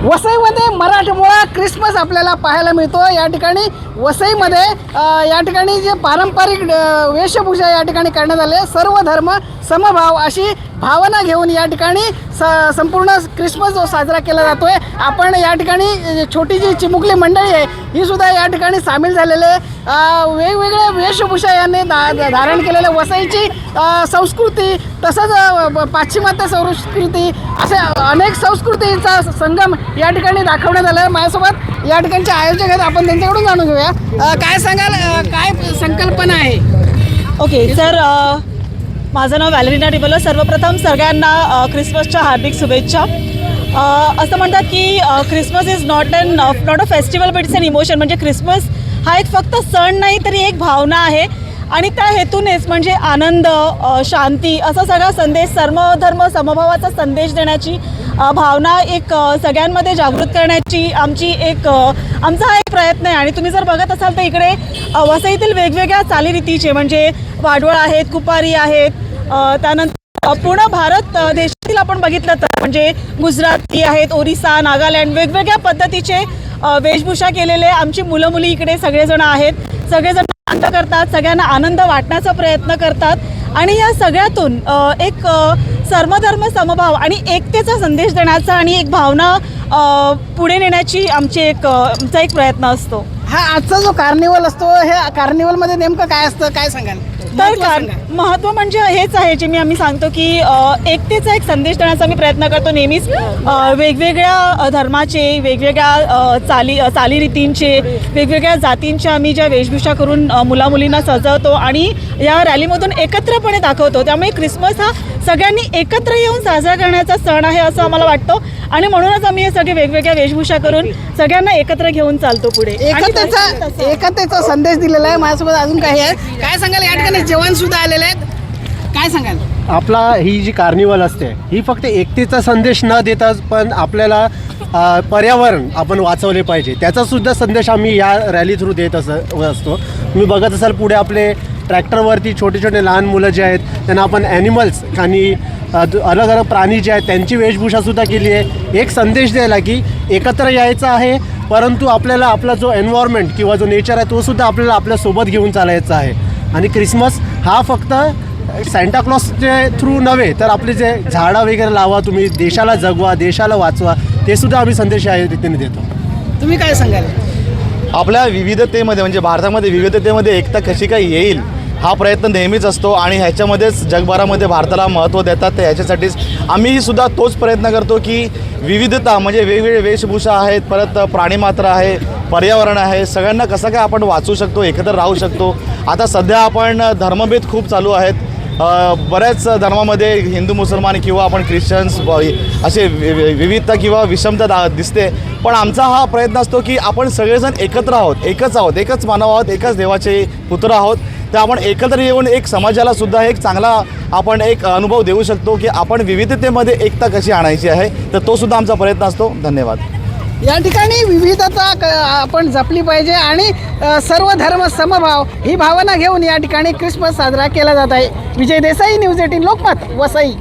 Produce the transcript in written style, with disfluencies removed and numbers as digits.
वसईमध्ये मराठमोळा क्रिसमस आपल्याला पाहायला मिळतो। या ठिकाणी वसईमध्ये या ठिकाणी जे पारंपरिक वेशभूषा या ठिकाणी करण्यात आले, सर्व धर्म समभाव अशी भावना घेऊन या ठिकाणी संपूर्ण क्रिसमस जो साजरा केला जातोय। आपण या ठिकाणी छोटी जी चिमुकली मंडळी आहे ही सुद्धा या ठिकाणी सामील झालेले, वेगवेगळ्या वेशभूषा यांनी धारण केलेल्या वसईची संस्कृती तसंच पाश्चिमात्य संस्कृती अशा अनेक संस्कृतीचा संगम या ठिकाणी दाखवण्यात आला। माझ्यासोबत या ठिकाणचे आयोजक आहेत, आपण त्यांच्याकडून जाणून घेऊया। काय सांगाल, काय संकल्पना आहे? ओके सर, माझं नाव व्हॅलेरिना डिबलो। सर्वप्रथम सगळ्यांना क्रिसमसच्या हार्दिक शुभेच्छा। असं म्हणतात की Christmas is not a festival but it's an emotion. म्हणजे क्रिसमस हा एक फक्त सण नाही तरी एक भावना आहे आणि त्या हेतूनेच म्हणजे आनंद, शांती असा सगळा संदेश, सर्वधर्म समभावाचा संदेश देण्याची भावना एक सगळ्यांमध्ये जागृत करण्याची आमचा हा एक प्रयत्न आहे। आणि तुम्ही जर बघत असाल तर इकडे वसईतील वेगवेगळ्या चालीरीतीचे म्हणजे वाडवळ आहेत, कुपारी आहेत, त्यानंतर पूर्ण भारत देशातील आपण बघितलं तर म्हणजे गुजराती आहेत, ओरिसा, नागालँड, वेगवेगळ्या पद्धतीचे वेशभूषा केलेले आमची मुलं मुली इकडे सगळेजण आहेत। सगळेजण आनंद करतात, सगळ्यांना आनंद वाटण्याचा प्रयत्न करतात आणि या सगळ्यातून एक सर्वधर्म समभाव आणि एकतेचा संदेश देण्याचा आणि एक भावना पुढे नेण्याची आमचा एक प्रयत्न असतो। हा आजचा जो कार्निवल असतो, हे कार्निवलमध्ये नेमकं काय असतं, काय सांगाल? तर महत्त्व म्हणजे हेच आहे जे आम्ही सांगतो की एकतेचा एक संदेश देण्याचा आम्ही प्रयत्न करतो नेहमीच। वेगवेगळ्या धर्माचे, वेगवेगळ्या चालीरीतींचे, वेगवेगळ्या जातींच्या आम्ही ज्या वेशभूषा करून मुलामुलींना सजवतो आणि या रॅलीमधून एकत्रपणे दाखवतो। त्यामुळे क्रिसमस हा सगळ्यांनी एकत्र येऊन साजरा करण्याचा सण आहे असं आम्हाला वाटतं आणि म्हणूनच आम्ही हे सगळे वेगवेगळ्या वेशभूषा करून सगळ्यांना एकत्र घेऊन चालतो पुढे। एकतेचा संदेश दिलेला आहे। माझ्यासोबत अजून काही आहे, काय सांगाल? या ठिकाणी जवान सुद्धा आलेले आहेत, काय सांगाल? आपला ही जी कार्निवल असते ही फक्त एकतेचा संदेश न देता पण आपल्याला पर्यावरण आपण वाचवले पाहिजे त्याचा सुद्धा संदेश आम्ही या रॅली थ्रू देत असतो। तुम्ही बघत असाल पुढे आपले ट्रॅक्टरवरती छोटे छोटे लहान मुलं जे आहेत त्यांना आपण ॲनिमल्स आणि अलग अलग प्राणी जे आहेत त्यांची वेशभूषासुद्धा केली आहे, एक संदेश द्यायला की एकत्र यायचं आहे, परंतु आपल्याला आपला जो एन्व्हायरमेंट किंवा जो नेचर आहे तो सुद्धा आपल्याला आपल्यासोबत घेऊन चालायचा आहे। आणि क्रिसमस हा फक्त सांताक्लॉसचे थ्रू नव्हे तर आपले जे झाडं वगैरे लावा, तुम्ही देशाला जगवा, देशाला वाचवा, ते सुद्धा आम्ही संदेश या रीतीने देतो। तुम्ही काय सांगाल? आपल्या विविधतेमध्ये म्हणजे भारतामध्ये विविधतेमध्ये एकता कशी काय येईल हा प्रयत्न नेहमीच असतो आणि ह्याच्यामध्येच जगभरामध्ये भारताला महत्त्व देतात। तर ह्याच्यासाठीच आम्हीही सुद्धा तोच प्रयत्न करतो की विविधता म्हणजे वेगवेगळे वेशभूषा आहेत, परत प्राणीमात्र आहे, पर्यावरण आहे, सगळ्यांना कसं काय आपण वाचू शकतो, एकत्र राहू शकतो। आता सध्या आपण धर्मभेद खूप चालू आहेत, बऱ्याच धर्मामध्ये हिंदू मुसलमान किंवा आपण ख्रिश्चन्स असे विविधता किंवा विषमता दिसते, पण आमचा हा प्रयत्न असतो की आपण सगळेजण एकत्र आहोत, एकच मानव आहोत, एकच देवाचे पुत्र आहोत। तर आपण एकत्र येऊन एक समाजाला सुद्धा एक चांगला आपण एक अनुभव देऊ शकतो की आपण विविधतेमध्ये एकता कशी आणायची आहे, तर तो सुद्धा आमचा प्रयत्न असतो। धन्यवाद। या ठिकाणी विविधता आपण जपली पाहिजे आणि सर्व धर्म समभाव ही भावना घेऊन या ठिकाणी क्रिसमस साजरा केला जात आहे। विजय देसाई, न्यूज 18 लोकमत, वसई।